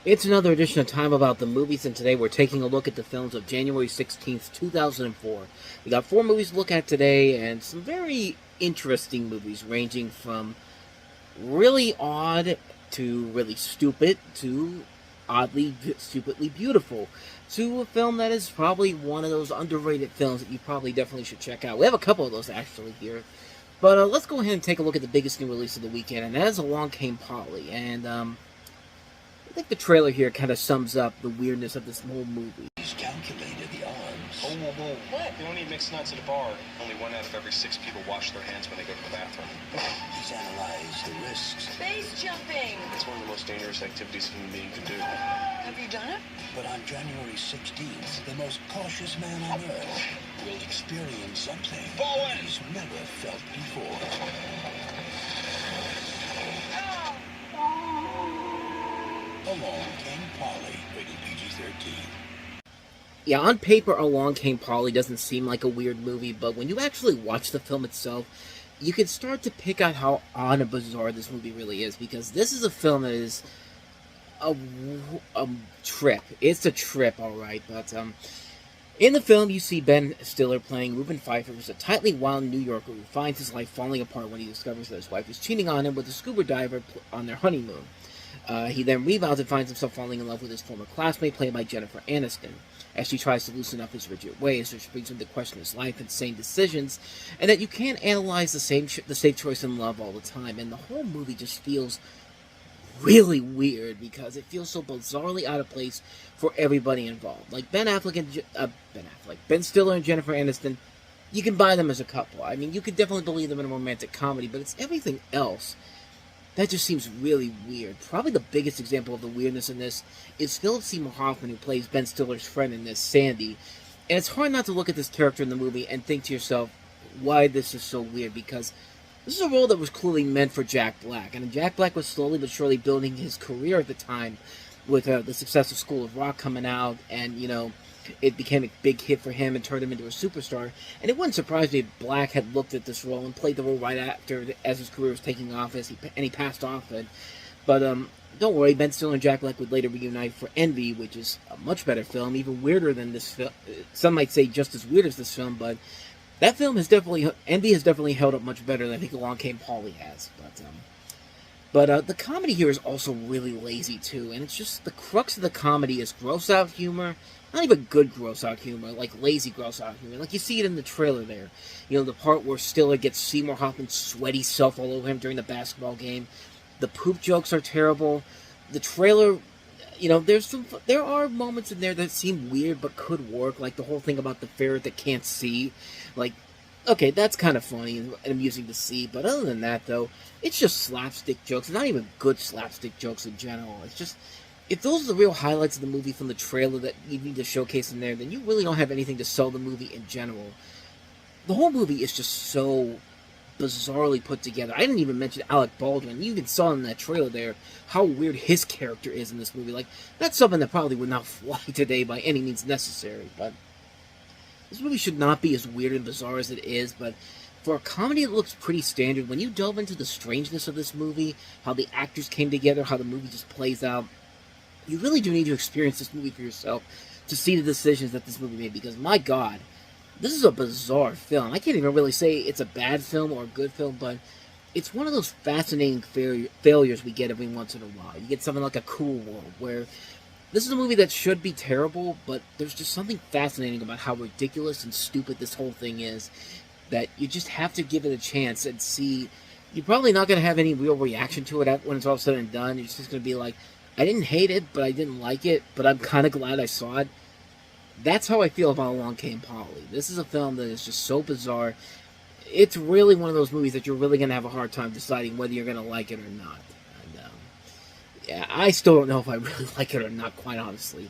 It's another edition of Time About the Movies, and today we're taking a look at the films of January 16th, 2004. We got 4 movies to look at today, and some very interesting movies, ranging from really odd to really stupid to oddly, stupidly beautiful, to a film that is probably one of those underrated films that you probably definitely should check out. We have a couple of those actually here. But let's go ahead and take a look at the biggest new release of the weekend, and that is Along Came Polly. And I think the trailer here kind of sums up the weirdness of this whole movie. He's calculated the odds. Oh, whoa, whoa. What? They don't eat mixed nuts at a bar. Only 1 out of every 6 people wash their hands when they go to the bathroom. He's analyzed the risks. Base jumping! It's one of the most dangerous activities a human being can do. Have you done it? But on January 16th, the most cautious man on Earth will experience something he's never felt before. Along Came Polly, rated PG-13. Yeah, on paper, Along Came Polly doesn't seem like a weird movie, but when you actually watch the film itself, you can start to pick out how odd and bizarre this movie really is, because this is a film that is a trip. It's a trip, alright, but in the film, you see Ben Stiller playing Reuben Pfeiffer, who's a tightly wound New Yorker who finds his life falling apart when he discovers that his wife is cheating on him with a scuba diver on their honeymoon. He then rebounds and finds himself falling in love with his former classmate, played by Jennifer Aniston, as she tries to loosen up his rigid ways, which brings him to question his life and sane decisions, and that you can't analyze the safe choice in love all the time. And the whole movie just feels really weird because it feels so bizarrely out of place for everybody involved. Like Ben Stiller and Jennifer Aniston, you can buy them as a couple. I mean, you could definitely believe them in a romantic comedy, but it's everything else that just seems really weird. Probably the biggest example of the weirdness in this is Philip Seymour Hoffman, who plays Ben Stiller's friend in this, Sandy. And it's hard not to look at this character in the movie and think to yourself, why this is so weird, because this is a role that was clearly meant for Jack Black. And Jack Black was slowly but surely building his career at the time with the success of School of Rock coming out, and, you know, it became a big hit for him and turned him into a superstar. And it wouldn't surprise me if Black had looked at this role and played the role right after, as his career was taking off, and he passed off it. But don't worry, Ben Stiller and Jack Black would later reunite for Envy, which is a much better film, even weirder than this film. Some might say just as weird as this film, but that film has definitely, Envy has definitely held up much better than I think Along Came Polly has. But the comedy here is also really lazy too, and it's just the crux of the comedy is gross out humor. Not even good gross out humor, like lazy gross out humor. Like you see it in the trailer there. You know, the part where Stiller gets Seymour Hoffman's sweaty self all over him during the basketball game. The poop jokes are terrible. The trailer, you know, there are moments in there that seem weird but could work, like the whole thing about the ferret that can't see. Like, okay, that's kind of funny and amusing to see, but other than that, though, it's just slapstick jokes. It's not even good slapstick jokes in general. It's just, if those are the real highlights of the movie from the trailer that you need to showcase in there, then you really don't have anything to sell the movie in general. The whole movie is just so bizarrely put together. I didn't even mention Alec Baldwin. You even saw in that trailer there how weird his character is in this movie. Like, that's something that probably would not fly today by any means necessary, but this movie should not be as weird and bizarre as it is, but for a comedy that looks pretty standard, when you delve into the strangeness of this movie, how the actors came together, how the movie just plays out, you really do need to experience this movie for yourself to see the decisions that this movie made, because, my God, this is a bizarre film. I can't even really say it's a bad film or a good film, but it's one of those fascinating failures we get every once in a while. You get something like A Cool World, where this is a movie that should be terrible, but there's just something fascinating about how ridiculous and stupid this whole thing is, that you just have to give it a chance and see. You're probably not going to have any real reaction to it when it's all said and done. You're just going to be like, I didn't hate it, but I didn't like it, but I'm kind of glad I saw it. That's how I feel about Along Came Polly. This is a film that is just so bizarre. It's really one of those movies that you're really going to have a hard time deciding whether you're going to like it or not. And, yeah, I still don't know if I really like it or not, quite honestly.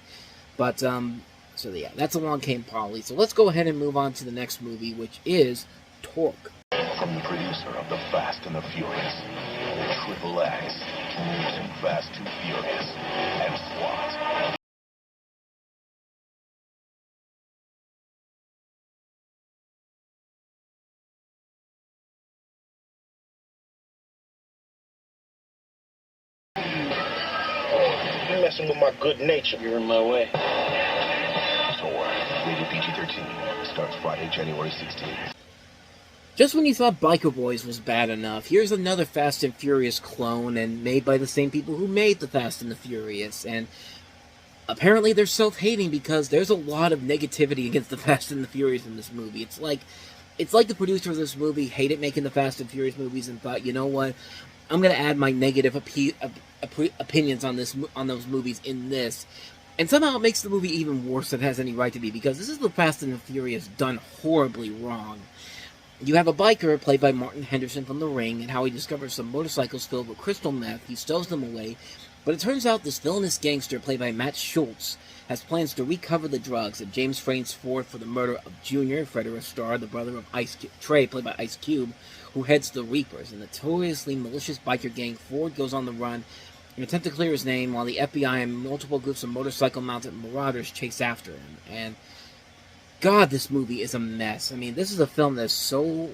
But, so yeah, that's Along Came Polly. So let's go ahead and move on to the next movie, which is Torque. From the producer of The Fast and the Furious, Triple X, Too Fast, Too Furious, and SWAT. You're messing with my good nature. You're in my way. Thor, rated PG-13, starts Friday, January 16th. Just when you thought Biker Boys was bad enough, here's another Fast and Furious clone, and made by the same people who made the Fast and the Furious, and apparently they're self-hating because there's a lot of negativity against the Fast and the Furious in this movie. It's like the producer of this movie hated making the Fast and Furious movies and thought, you know what, I'm going to add my negative opinions on those movies in this. And somehow it makes the movie even worse than it has any right to be, because this is the Fast and the Furious done horribly wrong. You have a biker, played by Martin Henderson from The Ring, and how he discovers some motorcycles filled with crystal meth. He stows them away, but it turns out this villainous gangster, played by Matt Schultz, has plans to recover the drugs, and James Frain's Ford for the murder of Junior, Fred Astaire, the brother of Trey, played by Ice Cube, who heads the Reapers. A notoriously malicious biker gang, Ford goes on the run in an attempt to clear his name, while the FBI and multiple groups of motorcycle-mounted marauders chase after him. And God, this movie is a mess. I mean, this is a film that's so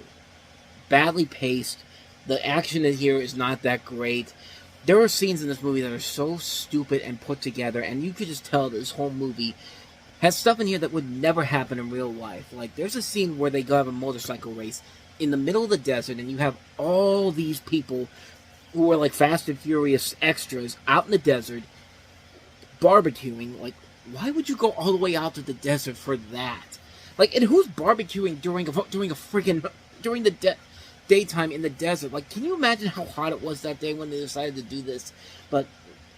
badly paced. The action in here is not that great. There are scenes in this movie that are so stupid and put together, and you could just tell that this whole movie has stuff in here that would never happen in real life. Like, there's a scene where they go have a motorcycle race in the middle of the desert, and you have all these people who are like Fast and Furious extras out in the desert barbecuing. Like, why would you go all the way out to the desert for that? Like, and who's barbecuing during the daytime in the desert? Like, can you imagine how hot it was that day when they decided to do this? But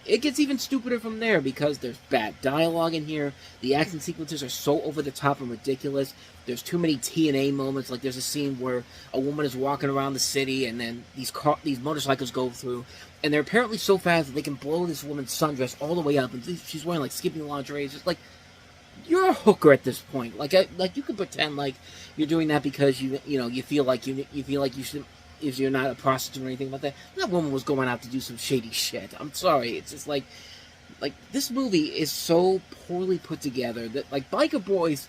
it gets even stupider from there, because there's bad dialogue in here. The action sequences are so over the top and ridiculous. There's too many TNA moments. Like, there's a scene where a woman is walking around the city, and then these motorcycles go through, and they're apparently so fast that they can blow this woman's sundress all the way up, and she's wearing like skipping lingerie. It's just like, you're a hooker at this point. Like you could pretend like you're doing that because you feel like you should, if you're not a prostitute or anything like that. That woman was going out to do some shady shit. I'm sorry. It's just like this movie is so poorly put together that, like, Biker Boys.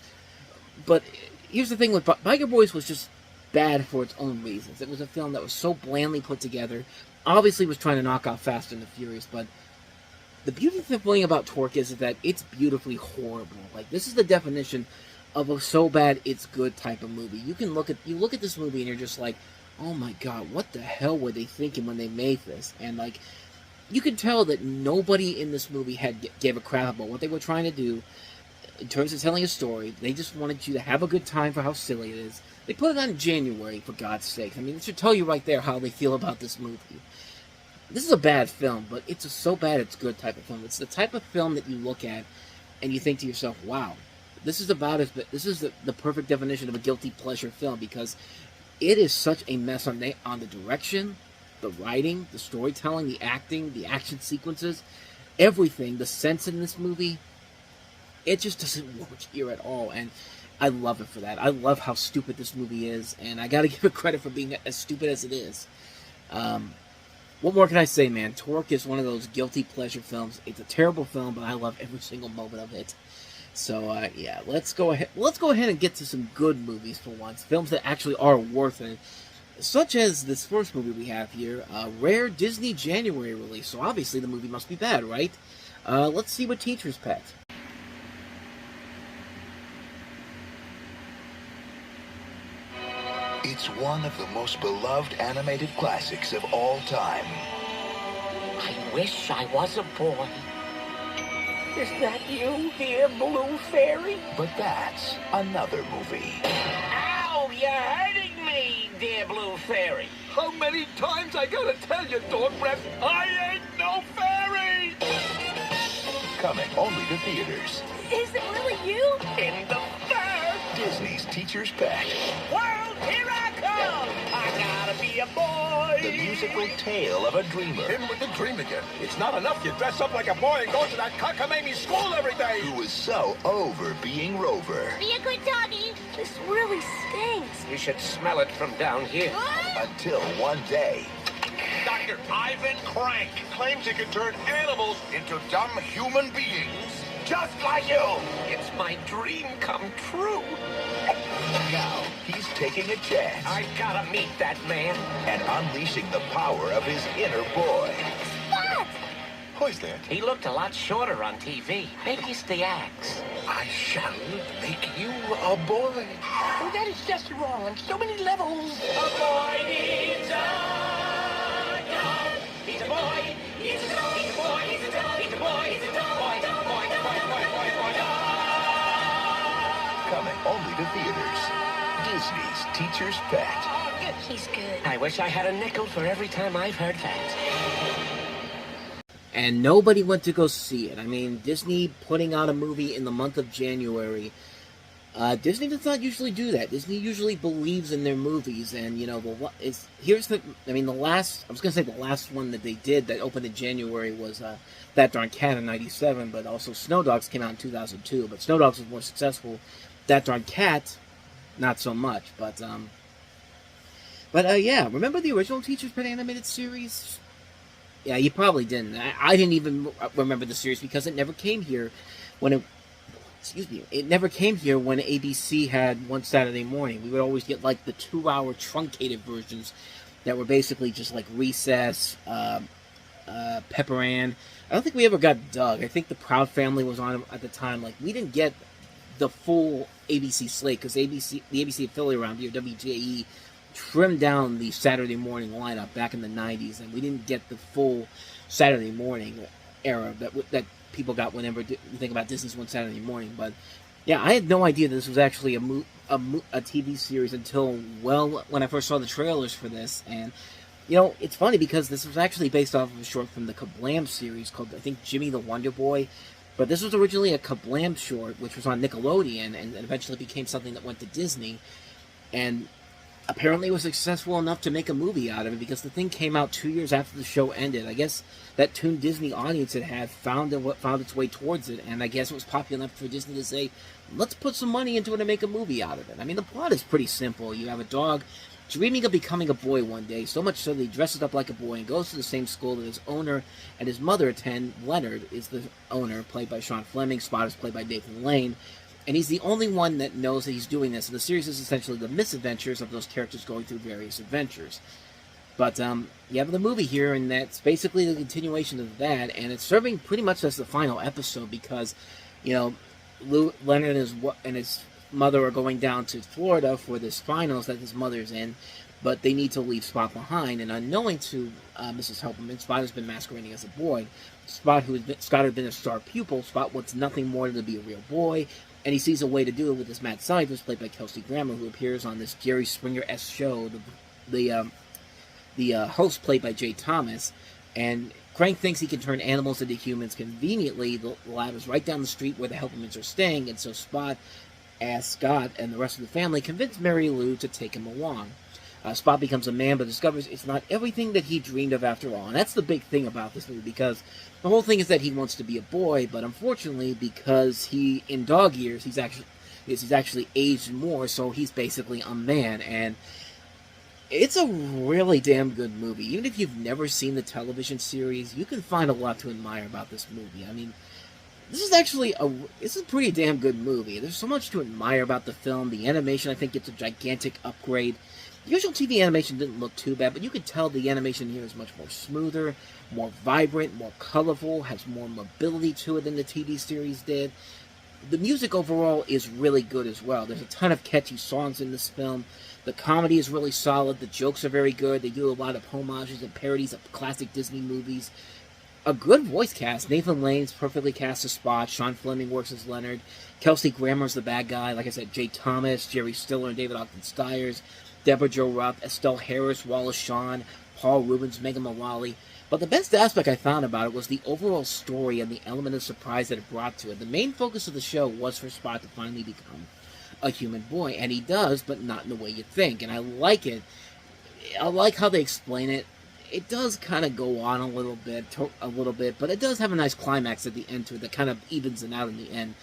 But here's the thing with Biker Boys was just bad for its own reasons. It was a film that was so blandly put together. Obviously was trying to knock out Fast and the Furious, but the beautiful thing about Torque is that it's beautifully horrible. Like, this is the definition of a so bad it's good type of movie. You look at this movie and you're just like, oh my god, what the hell were they thinking when they made this? And, like, you can tell that nobody in this movie gave a crap about what they were trying to do in terms of telling a story. They just wanted you to have a good time for how silly it is. They put it on in January, for God's sake. I mean, it should tell you right there how they feel about this movie. This is a bad film, but it's a so bad it's good type of film. It's the type of film that you look at and you think to yourself, wow, this is the perfect definition of a guilty pleasure film, because it is such a mess on the direction, the writing, the storytelling, the acting, the action sequences, everything, the sense in this movie. It just doesn't work here at all, and I love it for that. I love how stupid this movie is, and I gotta give it credit for being as stupid as it is. What more can I say, man? Torque is one of those guilty pleasure films. It's a terrible film, but I love every single moment of it. So, yeah, let's go ahead and get to some good movies for once. Films that actually are worth it. Such as this first movie we have here, a rare Disney January release. So obviously the movie must be bad, right? Let's see what Teacher's Pet. It's one of the most beloved animated classics of all time. I wish I was a boy. Is that you, dear Blue Fairy? But that's another movie. Ow, you're hurting me, dear Blue Fairy. How many times I gotta tell you, dog breath, I ain't no fairy! Coming only to theaters. Is it really you? In the fur. Disney's Teacher's Pet. World, here I come. I gotta be a boy. The musical tale of a dreamer In with the dream again. It's not enough you dress up like a boy and go to that cockamamie school every day. who was so over being Rover Be a good doggy. This really stinks. You should smell it from down here. until one day Dr. Ivan Crank claims he can turn animals into dumb human beings just like you. It's my dream come true. now he's taking a chance I gotta meet that man. and unleashing the power of his inner boy. Spot! Who's that? He looked a lot shorter on TV. Maybe it's the axe. I shall make you a boy. Oh, that is just wrong on so many levels. A boy needs a doll. He's a boy. He's a doll. He's a boy. He's a doll. He's a boy. He's a doll. Boy, boy, boy, boy, boy, boy, doll. Coming only to theaters. Disney's Teacher's Pet. He's good. I wish I had a nickel for every time I've heard that. And nobody went to go see it. I mean, Disney putting out a movie in the month of January. Disney does not usually do that. Disney usually believes in their movies, and the last one that they did that opened in January was That Darn Cat in '97, but also Snow Dogs came out in 2002. But Snow Dogs was more successful. That Darn Cat, not so much. But yeah, remember the original Teacher's Pet animated series? Yeah, you probably didn't. I didn't even remember the series because it never came here when it never came here when ABC had one Saturday morning. We would always get like the 2-hour truncated versions that were basically just like Recess, Pepper Ann. I don't think we ever got Doug. I think the Proud Family was on at the time. Like, we didn't get the full ABC slate because the ABC affiliate around here, WJE, trimmed down the Saturday morning lineup back in the 90s, and we didn't get the full Saturday morning era that people got whenever you think about Disney's One Saturday Morning. But yeah, I had no idea this was actually a TV series until when I first saw the trailers for this. And it's funny because this was actually based off of a short from the Kablam series called, I think, Jimmy the Wonder Boy. But this was originally a Kablam short, which was on Nickelodeon, and eventually became something that went to Disney. And apparently it was successful enough to make a movie out of it because the thing came out 2 years after the show ended. I guess that Toon Disney audience it had found its way towards it, and I guess it was popular enough for Disney to say, let's put some money into it and make a movie out of it. I mean, the plot is pretty simple. You have a dog dreaming of becoming a boy one day, so much so that he dresses up like a boy and goes to the same school that his owner and his mother attend. Leonard is the owner, played by Sean Fleming. Spot is played by Nathan Lane. And he's the only one that knows that he's doing this. And the series is essentially the misadventures of those characters going through various adventures. But you have the movie here, and that's basically the continuation of that. And it's serving pretty much as the final episode because, Leonard and his mother are going down to Florida for this finals that his mother's in. But they need to leave Spot behind. And unknowing to Mrs. Helperman, Spot has been masquerading as a boy. Scott had been a star pupil. Spot wants nothing more than to be a real boy. And he sees a way to do it with this mad scientist played by Kelsey Grammer, who appears on this Jerry Springer-esque show. The host played by Jay Thomas. And Crank thinks he can turn animals into humans conveniently. The lab is right down the street where the Helpermans are staying, and so Spot asks Scott and the rest of the family convince Mary Lou to take him along. Spot becomes a man, but discovers it's not everything that he dreamed of after all. And that's the big thing about this movie, because the whole thing is that he wants to be a boy, but unfortunately, because in dog years, he's actually aged more, so he's basically a man. And it's a really damn good movie. Even if you've never seen the television series, you can find a lot to admire about this movie. I mean, this is a pretty damn good movie. There's so much to admire about the film. The animation, I think, gets a gigantic upgrade. The original TV animation didn't look too bad, but you could tell the animation here is much more smoother, more vibrant, more colorful, has more mobility to it than the TV series did. The music overall is really good as well. There's a ton of catchy songs in this film. The comedy is really solid. The jokes are very good. They do a lot of homages and parodies of classic Disney movies. A good voice cast. Nathan Lane's perfectly cast as Spot. Sean Fleming works as Leonard. Kelsey Grammer's the bad guy. Like I said, Jay Thomas, Jerry Stiller, and David Ogden Stiers. Deborah Jo Rupp, Estelle Harris, Wallace Shawn, Paul Rubens, Megan Mullally. But the best aspect I found about it was the overall story and the element of surprise that it brought to it. The main focus of the show was for Spot to finally become a human boy, and he does, but not in the way you think. And I like it. I like how they explain it. It does kind of go on a little bit, but it does have a nice climax at the end to it that kind of evens it out in the end.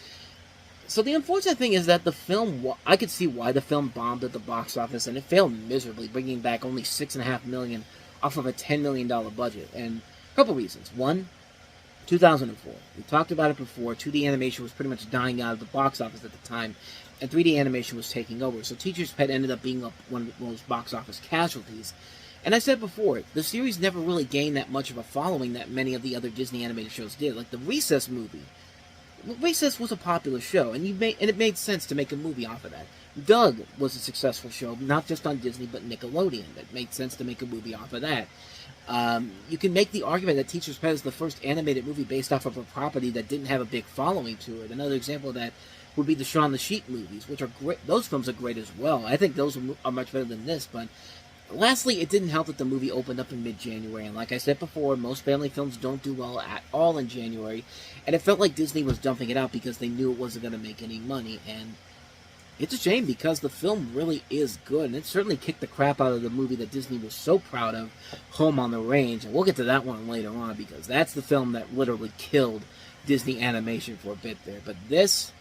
So the unfortunate thing is that the film, I could see why the film bombed at the box office, and it failed miserably, bringing back only $6.5 million off of a $10 million budget. And a couple reasons. One, 2004. We talked about it before. 2D animation was pretty much dying out of the box office at the time, and 3D animation was taking over. So Teacher's Pet ended up being one of those box office casualties. And I said before, the series never really gained that much of a following that many of the other Disney animated shows did. Like the Recess movie. Recess was a popular show, and it made sense to make a movie off of that. Doug was a successful show, not just on Disney, but Nickelodeon. It made sense to make a movie off of that. You can make the argument that Teacher's Pet is the first animated movie based off of a property that didn't have a big following to it. Another example of that would be the Shaun the Sheep movies, which are great. Those films are great as well. I think those are much better than this, but lastly, it didn't help that the movie opened up in mid-January, and like I said before, most family films don't do well at all in January, and it felt like Disney was dumping it out because they knew it wasn't going to make any money, and it's a shame because the film really is good, and it certainly kicked the crap out of the movie that Disney was so proud of, Home on the Range, and we'll get to that one later on, because that's the film that literally killed Disney animation for a bit there, but this...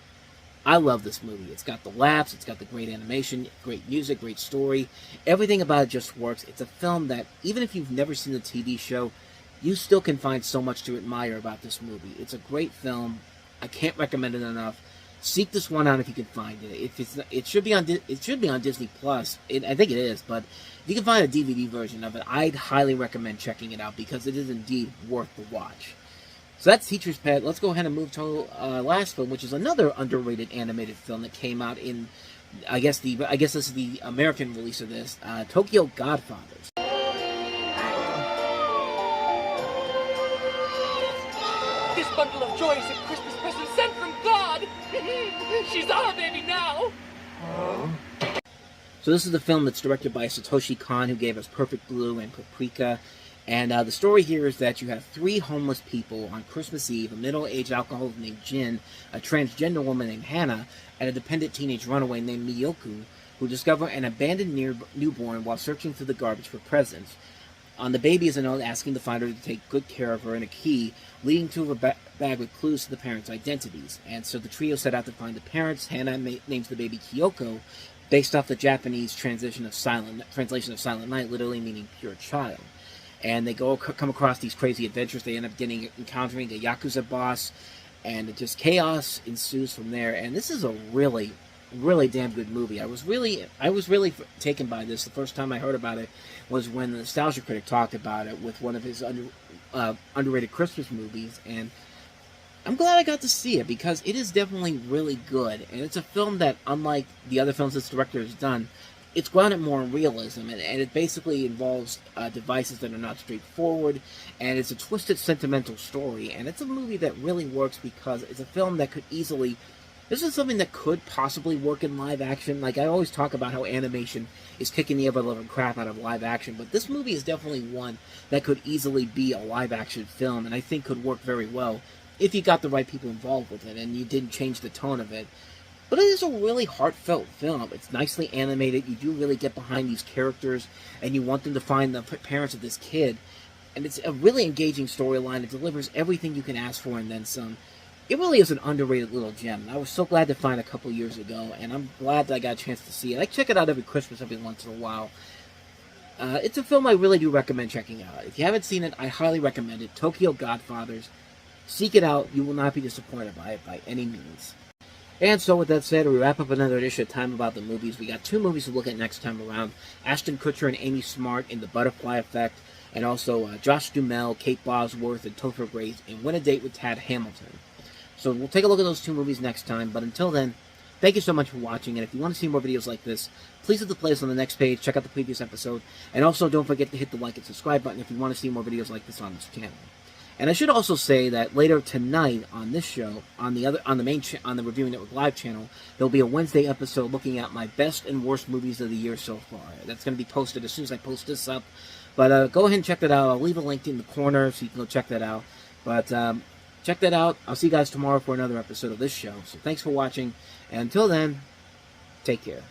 I love this movie. It's got the laughs, it's got the great animation, great music, great story. Everything about it just works. It's a film that, even if you've never seen the TV show, you still can find so much to admire about this movie. It's a great film. I can't recommend it enough. Seek this one out if you can find it. If it's not, it should be on Disney Plus. I think it is, but if you can find a DVD version of it, I'd highly recommend checking it out because it is indeed worth the watch. So that's Teacher's Pet. Let's go ahead and move to last film, which is another underrated animated film that came out in, I guess this is the American release of this, Tokyo Godfathers. This bundle of joy is a Christmas present sent from God. She's our baby now. So this is the film that's directed by Satoshi Kon, who gave us Perfect Blue and Paprika. And the story here is that you have three homeless people on Christmas Eve, a middle-aged alcoholic named Jin, a transgender woman named Hannah, and a dependent teenage runaway named Miyoku, who discover an abandoned newborn while searching through the garbage for presents. On the baby is a note asking the finder to take good care of her and a key, leading to a bag with clues to the parents' identities. And so the trio set out to find the parents. Hannah names the baby Kyoko, based off the Japanese translation of Silent Night, literally meaning pure child. And they come across these crazy adventures. They end up encountering a Yakuza boss, and just chaos ensues from there. And this is a really, really damn good movie. I was really taken by this. The first time I heard about it was when the Nostalgia Critic talked about it with one of his underrated Christmas movies, and I'm glad I got to see it because it is definitely really good. And it's a film that, unlike the other films this director has done, it's grounded more in realism, and it basically involves devices that are not straightforward, and it's a twisted, sentimental story, and it's a movie that really works because it's a film that could easily... This is something that could possibly work in live action. Like, I always talk about how animation is kicking the ever-loving crap out of live action, but this movie is definitely one that could easily be a live action film, and I think could work very well if you got the right people involved with it, and you didn't change the tone of it. But it is a really heartfelt film. It's nicely animated. You do really get behind these characters, and you want them to find the parents of this kid. And it's a really engaging storyline. It delivers everything you can ask for and then some. It really is an underrated little gem. I was so glad to find it a couple years ago, and I'm glad that I got a chance to see it. I check it out every Christmas, every once in a while. It's a film I really do recommend checking out. If you haven't seen it, I highly recommend it. Tokyo Godfathers. Seek it out. You will not be disappointed by it by any means. And so with that said, we wrap up another edition of Time About the Movies. We got two movies to look at next time around. Ashton Kutcher and Amy Smart in The Butterfly Effect, and also Josh Duhamel, Kate Bosworth, and Topher Grace in Win a Date with Tad Hamilton. So we'll take a look at those two movies next time, but until then, thank you so much for watching, and if you want to see more videos like this, please hit the playlist on the next page, check out the previous episode, and also don't forget to hit the like and subscribe button if you want to see more videos like this on this channel. And I should also say that later tonight on this show, on the Reviewing Network Live channel, there'll be a Wednesday episode looking at my best and worst movies of the year so far. That's going to be posted as soon as I post this up. But go ahead and check that out. I'll leave a link in the corner so you can go check that out. But check that out. I'll see you guys tomorrow for another episode of this show. So thanks for watching. And until then, take care.